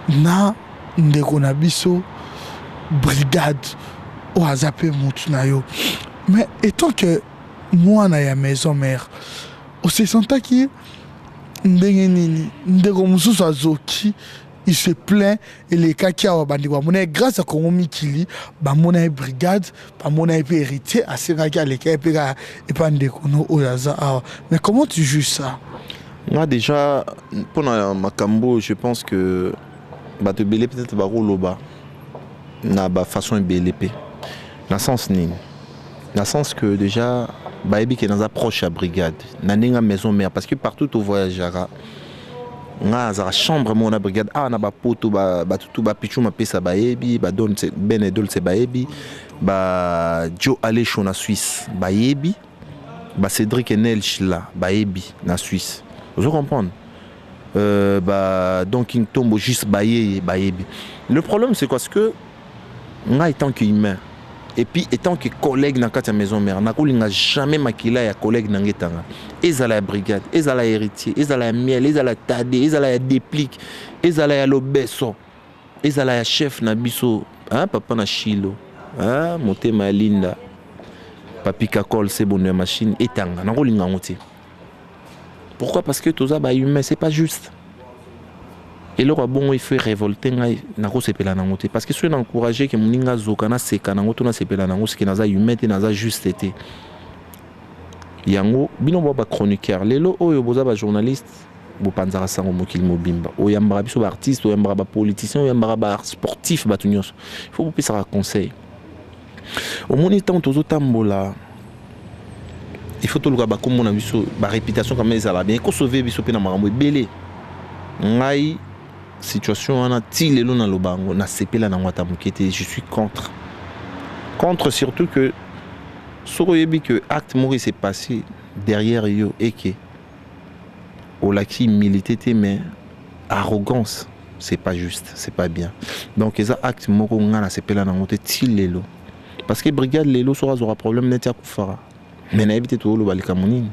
na ndeko na biso brigade au azapé mutunayo mais étant que moi na ya maison mère on se sentait qui ndenge nini ndeko mususu azoki il se plaint et les cas qui a bandi wa mona grâce à Congo Mikili ba mona brigade ba mona héritier à ce gars les cas et pas ndeko no oyaza mais comment tu juges ça? Moi déjà, pendant Makambo, je pense que bato ebele peut-être bakoloba na façon ebele pe na sens nini na sens que déjà bayebi ke naza proche à brigade na ndenge maison mère parce que partout au voyagera nga azala chambre mo na brigade na bapoto batutu bapichu mapesa bayebi badone ben edol se bayebi Joe Alesho na Suisse bayebi Cédric Enelch là bayebi na Suisse vous comprenez donc King Tombo juste bayebi. Le problème c'est quoi, c'est que nga étant qu'humain et puis étant que collègue dans la maison mère na kolinga jamais makila ya collègue na ngetanga ezala ya brigade ezala ya héritier ezala ya miel ezala tade ezala ya déplique ezala ya lobeso ezala ya chef na biso papa na Chilo motema linda papi kakol c'est bonne machine etanga na kolinga ngoti. Pourquoi? Parce que tout ça, humain, c'est pas juste. Et là, bon, il faut révolter, parce que si on encourage que mon inga zokana seka nango tuna sepela nango ce qui naza humain te naza juste été. Yango bino ba chroniqueur lelo oyo boza ba journaliste bo panzara sango mokili mobimba oyambara biso ba artiste oyambara ba politicien oyambara ba sportif ba tunyos. Il faut vous passer un conseil. Au moni temps tozo tambola il faut tout le gars comme on a vu la réputation comme ça là bien qu'on sauver biso pe na marambo belé ngai situation on ti lelo na lobango na sepela na ngwata mukete je suis contre surtout que soroyebi que acte mori s'est passé derrière yo et que au laki milité mais arrogance c'est pas juste c'est pas bien donc les actes moko ngana sepela na ngwata ti lelo parce que brigade lelo sera problème netia kufara. Mais na évité tout le balika monini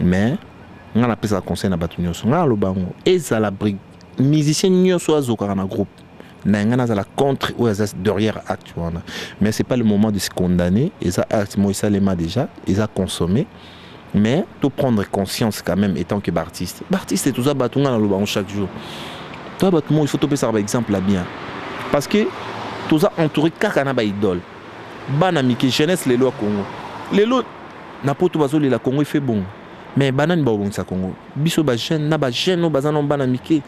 mais on a pris un conseil na batu nyonso nga lo bango ezala musicien nyonso azoka na groupe na ngana za la contre ou derrière acte wana mais c'est pas le moment de se condamner et ça acte moi ça les m'a déjà ils a consommé mais tout prendre conscience quand même étant que artiste c'est tout ça batu nga lo bango chaque jour toi batu il faut topé ça par exemple là bien parce que tout ça entouré kaka na ba idole bana miki jeunesse les lois Congo. Les lots na poto bazoli la Congo il fait bon mais banane ba bon ça Congo biso ba jeune na ba jeune no bazana bana mike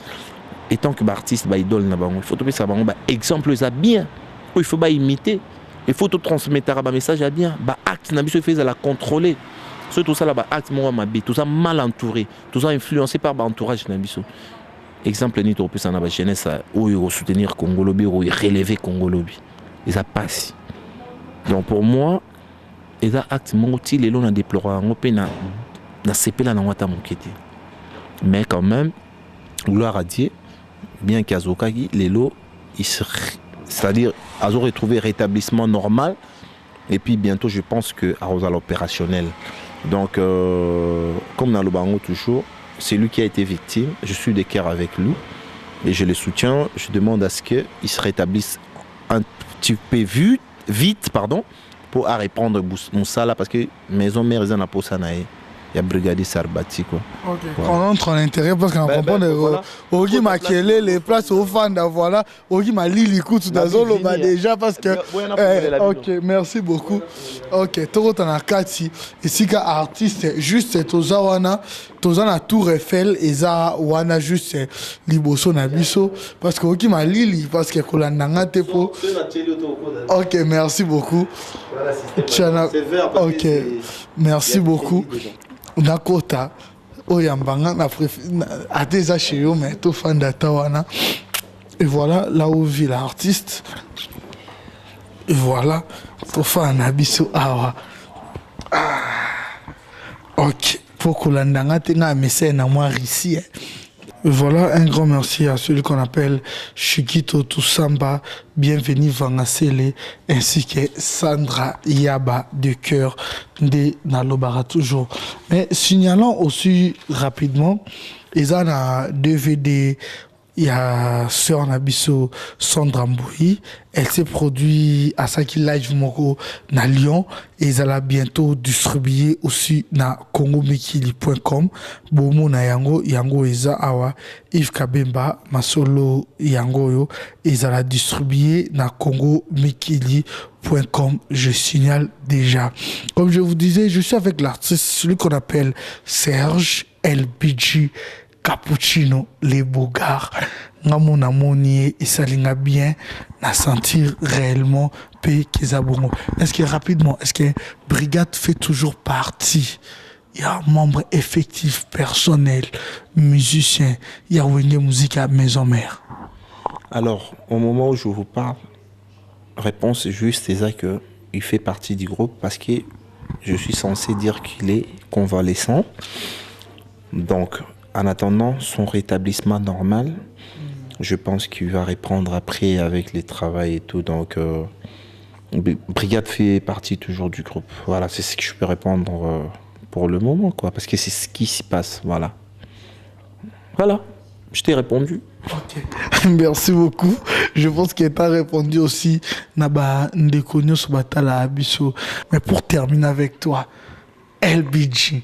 étant que artiste ba idole na bango il faut topé ça bango ba exemple ça bien il faut ba imiter il faut tout transmettre ba message à bien ba acte na biso fait la contrôler surtout ça là ba acte moi ma tout ça mal entouré tout ça influencé par ba entourage na biso exemple ni to ça na ba jeunesse ou soutenir Congo lobi ou relever Congo lobi et ça passe donc pour moi et ça acte mon outil les longs déplorant on peut na sepela na ngwata mokete mais quand même gloire à Dieu bien qu'Azokagi les lots c'est-à-dire Azo retrouver rétablissement normal et puis bientôt je pense que à l'opérationnel donc comme dans le bango toujours c'est lui qui a été victime je suis de cœur avec lui et je le soutiens je demande à ce que il se rétablisse un petit peu vite pardon pour répondre Moussala parce que maison mère ils en a posé naé il y a brigadier Sarbati quoi. OK. On entre en intérêt parce qu'on comprend Ogi Makele les places au Fanda voilà Ogi Malili écoute dans zolo déjà parce que OK merci beaucoup. OK tout en a kati ici ka artiste juste tozawana tozana Tour Eiffel eza wana juste liboso na biso parce que Ogi Malili parce que kolandanga te po. OK merci beaucoup. OK merci beaucoup. Nakota oyambanga na ateza chez eux mais tout fan d'Atawana et voilà là où vit l'artiste et voilà tout fan abiso awa OK pour que l'andanga tenga message na moi ici. Voilà, un grand merci à celui qu'on appelle Chikito Toussamba, bienvenue Vangasele, ainsi que Sandra Yaba de Cœur de Nalobara toujours. Mais signalons aussi rapidement, ils ont un DVD, il y a Sœur Nabiso Sandra Mboui, elle s'est produite à Saki Live Moko na Lyon et elle a bientôt distribué aussi na congomikili.com. Bomo na yango eza awa Yves Kabemba masolo yango yo et elle a distribué na congomikili.com. Je signale déjà. Comme je vous disais, je suis avec l'artiste, celui qu'on appelle Serge LBG Cappuccino, les Bogards. Ngamon amoni et salinga bien, na sentir réellement paix Kizabongo. Est-ce que rapidement, est-ce que Brigade fait toujours partie? Il y a un membre effectif, personnel, musicien, il y a une musique à maison mère. Alors, au moment où je vous parle, réponse juste, c'est ça que il fait partie du groupe parce que je suis censé dire qu'il est convalescent. Donc, en attendant son rétablissement normal, je pense qu'il va reprendre après avec les travaux et tout. Donc, Brigade fait partie toujours du groupe. Voilà, c'est ce que je peux répondre pour le moment, quoi, parce que c'est ce qui s'y passe. Voilà. Voilà, je t'ai répondu. Ok, merci beaucoup. Je pense qu'il t'a répondu aussi. Naba Ndekonyo Sobatala Abisso. Mais pour terminer avec toi, LBG,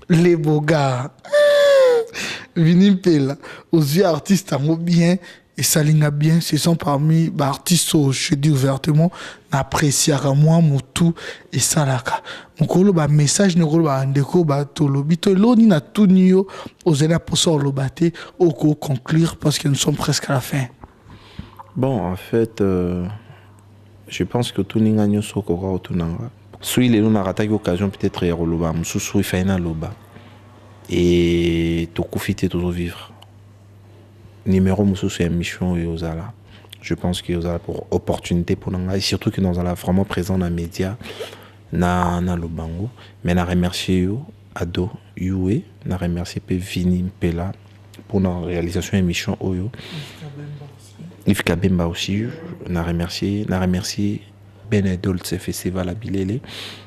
les beaux gars, Vini Pela, aux yeux artistes en bien et Salinga bien, ce sont parmi les artistes, je dis ouvertement, n'apprécier à moi, Moutou et Salaka. Mon colo, message, ne colo, ndeko, tolobito, l'oni na tout nio, aux élèves pour ça, le bâté, au conclure, parce que nous sommes presque à la fin. Bon, en fait, je pense que tout le monde a soko tout nanga. Si les gens ont l'occasion peut-être de loba, moussou il fait un loba et tout profiter toujours vivre. Numéro moussou c'est une mission et aux ala. Je pense que aux ala pour opportunité pour nanga et surtout que nous allons vraiment présent dans les médias, na lobango. Mais na remercier yo Ado Yue, na remercier pe Vini Pela pour la réalisation de l'émission Oyo. Yves Kabemba aussi, na remercié Benedolce Festival à Bilele,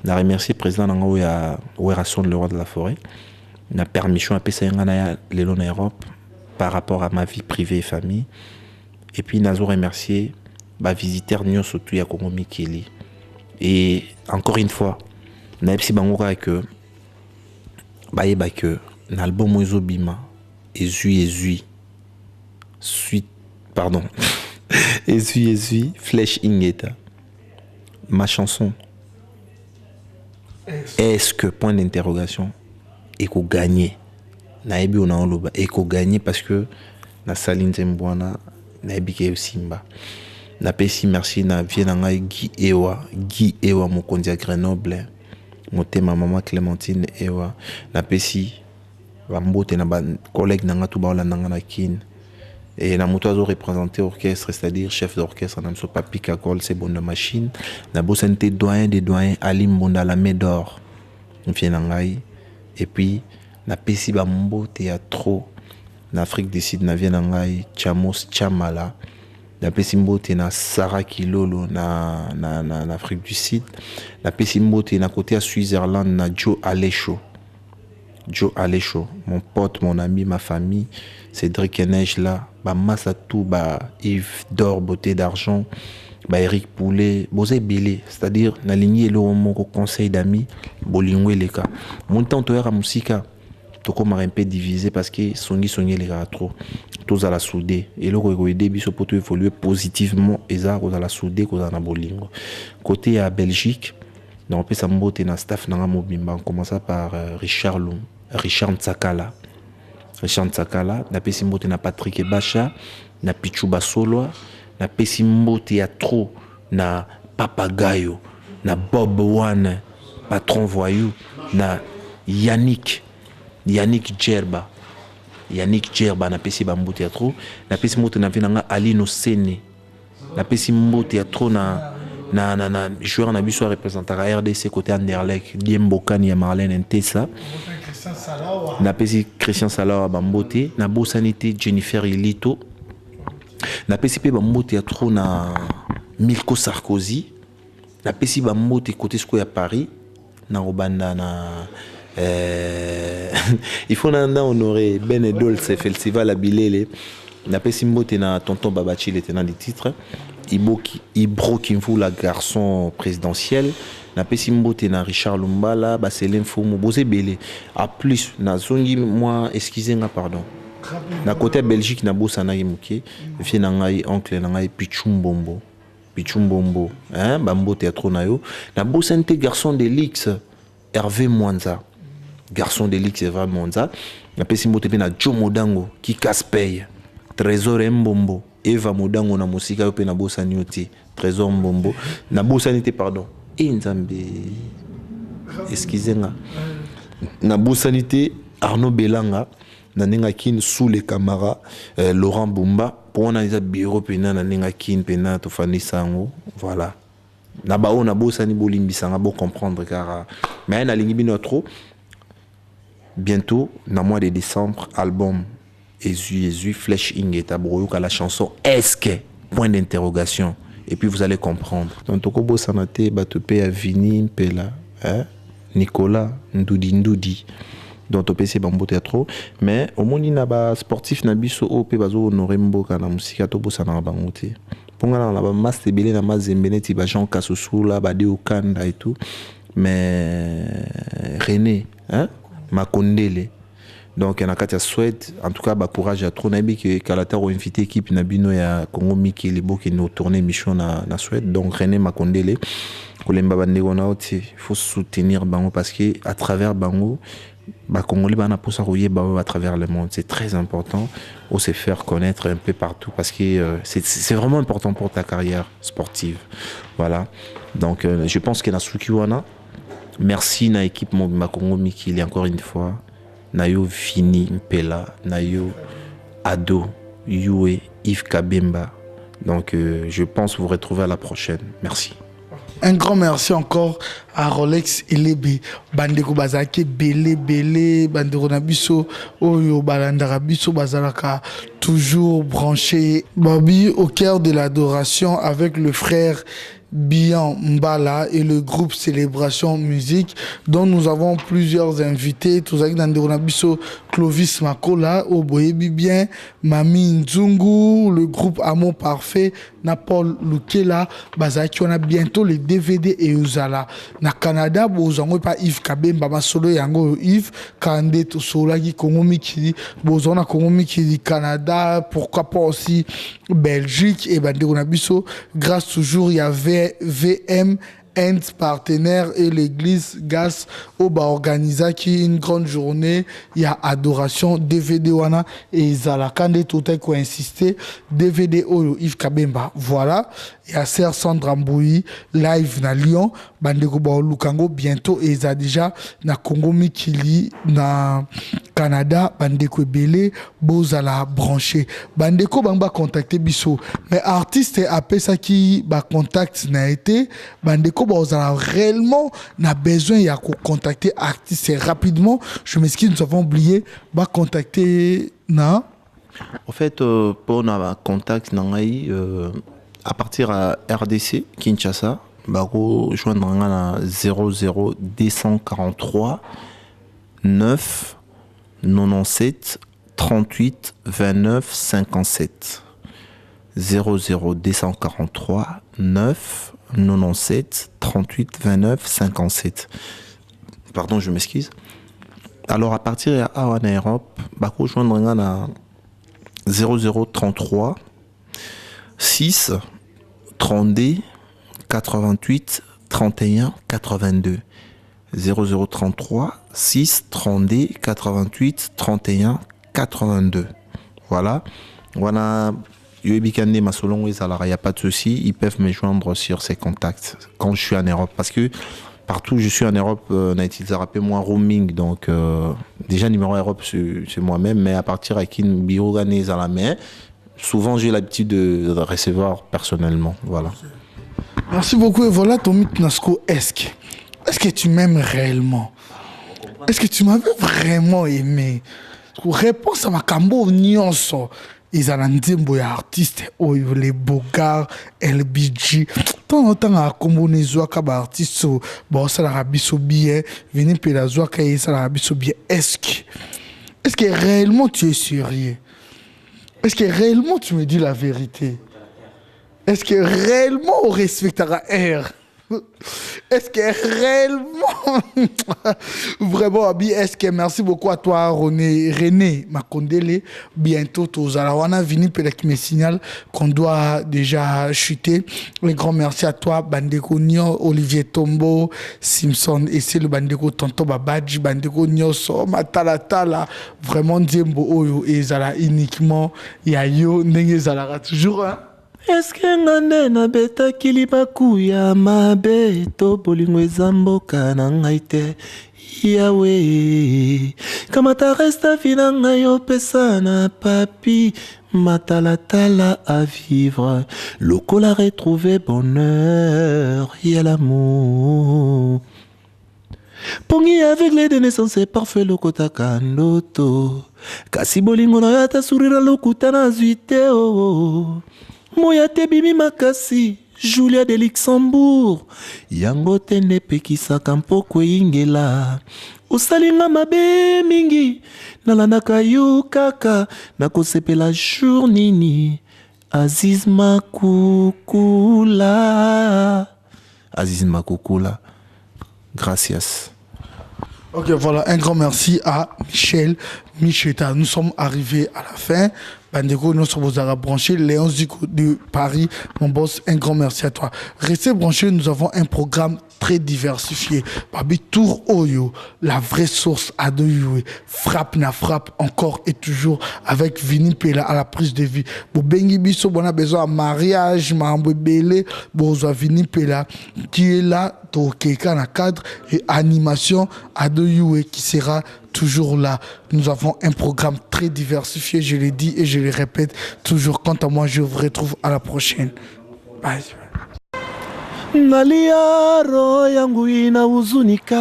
na remercié le président Nangoya Ouerasson le roi de la forêt, na permission à PCNA Lelo en Europe par rapport à ma vie privée et famille, et puis nazo remercié ba visiteur Nyon surtout ya Kongo Mikeli. Et encore une fois, na epsi bangoka que ba que l'album Moizo Bima ezui suite pardon ezui Flèche Ingeta ma chanson est-ce que point d'interrogation et qu'on gagne naebi on a en loba et qu'on gagne parce que na Saline Zembwana naebi ke Simba na pesi merci na vienanga Guy Ewa mokonzi à Grenoble motema maman Clémentine Ewa na pesi bambote na ba collègue nanga tout ba la nanga na kin. Et la moto a représenté orchestre, c'est-à-dire chef d'orchestre, on a mis Papi Kakol, c'est bon de machine. Na bossante doyen des doyens, Ali Mbonda la Médor, et puis na Pessi Bambo Théâtre, en Afrique du Sud, na Vienangai, Chamos Chamala, na Pessi Mbote na Sarah Kilolo, na Afrique du Sud, na Pessi Mbote na côté à Switzerland, na Joe Alecho, mon pote, mon ami, ma famille, Cédric Neige là. Ba Massatou, ba Yves d'or, beauté d'argent, ba Eric Poulet, Bosé Bélé, c'est-à-dire na lignée le mon conseil d'amis, bolingwe les cas. Mon temps to era musika, to comme un peu divisé parce que songi les gars trop, tous à la soudée et le regardé biso pour évoluer positivement et ça à la soudée qu'on a bolingo. Côté à Belgique, on peut s'emboter na staff na mobimba, on commence par Richard Ntsakala. Richard Ntsakala, na pesi mbote na Patrick Ebacha, na Pichu Basoloa, na pesi mbote ya trop na Papagayo, na Bob One, patron voyou, na Yannick Djerba, na pesi mbote ya trop, na pesi mbote na venanga Alino Sene, na pesi mbote ya trop na joueur na biso représentant à RDC côté Anderlecht, Diembokani ya Marlène Ntessa. Na pesi Christian Salawa Bambote, na Bosanité Jennifer Ilito, na pesi pe Bambote ya trop na Milko Sarkozy, na pesi Bambote côté square à Paris, na Robanda na il faut honorer Benedolce Festival à Bilele, na pesi Mbote na tonton Babachi le tenant du titre, Ibro Kimfu la garçon présidentiel. Na pesi mbote na Richard Lumbala, Baselin Fomo, Bosé Belé. À plus, na zongi moi, excusez-moi, pardon. Na côté Belgique, na bossa na yimuke, fi na ngai oncle na ngai Pichumbombo, Bambo théâtre na yo. Na bossante garçon de l'X, Hervé Mwanza. garçon d'élite, c'est vraiment ça. Après, si je na Joe Modango, qui casse-paye, Trésor Mbombo, Eva Modango, na musika, pe na bosani oti, Trésor Mbombo, na bosani te, pardon, et Nzambe, excusez-moi, na bosani te, Arnaud Belanga, na nenga kin sous les camarades, Laurent Bumba, pour on a des bureaux, pena, na nenga kin, pena, tofani sango, voilà. Na bao na bosani bolimbi sanga, bon comprendre, car, mais na lingi bino trop. Bientôt, dans le mois de décembre, album Ezu, Flèche Ingeta Broyoka, la chanson Est-ce que point d'interrogation. Et puis vous allez comprendre. Donc, Tokobo Sanate, Batope Avini, Pela, Nicolas, Ndoudi. Donc, Topé, c'est Bambo Théâtre. Mais au moins, il y a des sportifs qui sont honorés honoré Mboka, la musique, Tobo Sanara Bangote. Pour nous, on a des masses de belé, des masses de mbene, des gens qui sont sous là, des Okanda et tout. Mais René, Makondele. Donc, il y a un Suède. En tout cas, courage à trop. Nabi que Kalata a invité l'équipe Nabino et Congo Miki Lebo qui nous tourné mission na Suède. Donc, René Makondele. Il faut soutenir Bango parce qu'à travers Bango, Congolais bana pour s'arrouiller à travers le monde. C'est très important pour se faire connaître un peu partout parce que c'est vraiment important pour ta carrière sportive. Voilà. Donc, je pense que Nasuki Wana. Merci na équipe Congo Miki encore une fois. Nayo Vini Mpela, Nayo Ado, Yue, Yves Kabemba. Donc je pense vous retrouver à la prochaine. Merci. Un grand merci encore à Rolex Elebe, Bandeko Bazake, Bele, Bandeko Nabiso, Oyo Balandara Biso Bazalaka, toujours branché. Babi au cœur de l'adoration avec le frère Bian Mbala et le groupe Célébration Musique, dont nous avons plusieurs invités. Tous Nabiso, Clovis Makola, Oboyebi Bien, Mami Nzungu, le groupe Amour Parfait, Napol Lukela, Bazaki. On a bientôt les DVD et Uzala. Na Canada, bozango pa Yves Kabemba, Masolo Yango Yves, Kande Tosolagi, Congo Mikili, Bozona Congo Mikili, Canada, pourquoi pas aussi Belgique et Bandeko Nabiso. Grâce toujours, il y avait VM End partenaire et l'église GAS Oba organisa qui une grande journée. Il y a adoration DVD wana et Zala Kande tout est quoi insister DVD Oyo Yves Kabemba. Voilà. Il y a Sœur Sandra Mboui live na Lyon. Bandeko ba Lukango bientôt et ça déjà na Congo Mikili na Canada. Bandeko Ebele Bozala branché. Bandeko bamba contacter biso. Mais artiste appelé ça qui ba contact n'a été. Bandeko vous avez réellement besoin de contacter artistes rapidement. Je m'excuse, nous avons oublié de contacter. Non? En fait, pour nos contacts, à partir de RDC, Kinshasa, joindre à 00 243 9 97 38 29 57. 00 243 9 97 38 29 57. Pardon, je m'excuse. Alors à partir de en Europe, bako joindre à 0033 6 32 88 31 82. 0033 6 32 88 31 82. Voilà. Voilà. Il n'y a pas de souci, ils peuvent me joindre sur ces contacts quand je suis en Europe. Parce que partout où je suis en Europe, on a utilisé moi roaming. Donc, déjà, numéro Europe, c'est moi-même. Mais à partir de qui bureau à la main, souvent, j'ai l'habitude de recevoir personnellement. Voilà. Merci beaucoup. Et voilà, Tommy Tnasko, est-ce que tu m'aimes réellement? Est-ce que tu m'avais vraiment aimé? Réponse à ma cambo nyonso. Ils ont un artiste, les Bogar, LBG. Tant en temps, à composer des artistes, ça l'Arabie Saoudite, venir pour la Zoaka et ça l'Arabie Saoudite. Est-ce que réellement tu es sérieux? Est-ce que réellement tu me dis la vérité? Est-ce que réellement on respectera R? Est-ce que réellement, vraiment, Abi, est-ce que merci beaucoup à toi, René Makondele. Bientôt, tous. Alors, on a Vini Pele qui me signale qu'on doit déjà chuter. Un grand merci à toi, Bandeko Nyo, Olivier Tombo, Simpson, et c'est le Bandeko Tonto Babadji, Bandeko Nyoso, Matala Tala, vraiment Ndiembo Oyo, et Zala uniquement, Yayo, Nenge Zalara, toujours, hein. Est-ce que ngande na beta kilibaku ya mabe to bolingo ezamboka na ngai te Yahweh kamata resta fina ngai opesa na papi matalatala à vivre lokola retrouver bonheur ya l'amour Pongi aveugle de naissance est parfait lokotaka ndoto kasi bolingo na yata sourire lokuta na zuite oh Moya te bimi makasi, Julia de Luxembourg. Yango tende pekisaka mpoko ingela. Usalinga mabe mingi, nalandaka yo kaka, nakosepela jour nini. Aziz Makukula. Aziz Makukula. Gracias. Ok, voilà, un grand merci à Michel Micheta. Nous sommes arrivés à la fin. Bandeko, nous sommes aux branchés. Léon Zico de Paris, mon boss, un grand merci à toi. Restez branchés, nous avons un programme très diversifié. Babi Tour Oyo, la vraie source à de frappe na frappe encore et toujours avec Vini Pela à la prise de vie. Bo Bengi Biso, on a besoin de mariage, Mambo Bele, Bozo Vini Pela qui est là, Tokeka na cadre et animation à de qui sera toujours là. Nous avons un programme très diversifié, je l'ai dit et je le répète toujours. Quant à moi, je vous retrouve à la prochaine. Bye. Nalia roho yangu inahuzunika,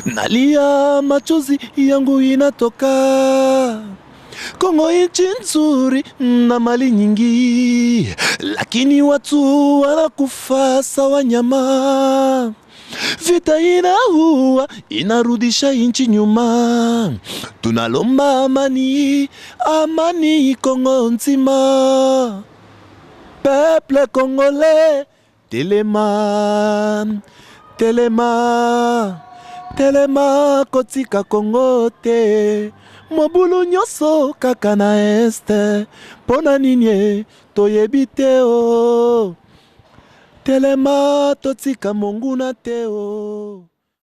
nalia machozi yangu inatoka. Kongo nchi nzuri na mali nyingi, lakini watu wanakufa sawa nyama. Vita inaua, inarudisha nchi nyuma. Tunalomba amani, amani Kongo nzima. Peuple congolais, telema, telema, telema kotika Kongo te. Mobulu nyoso kaka na este, pona nini toyebi te o. Telema totika monguna te o.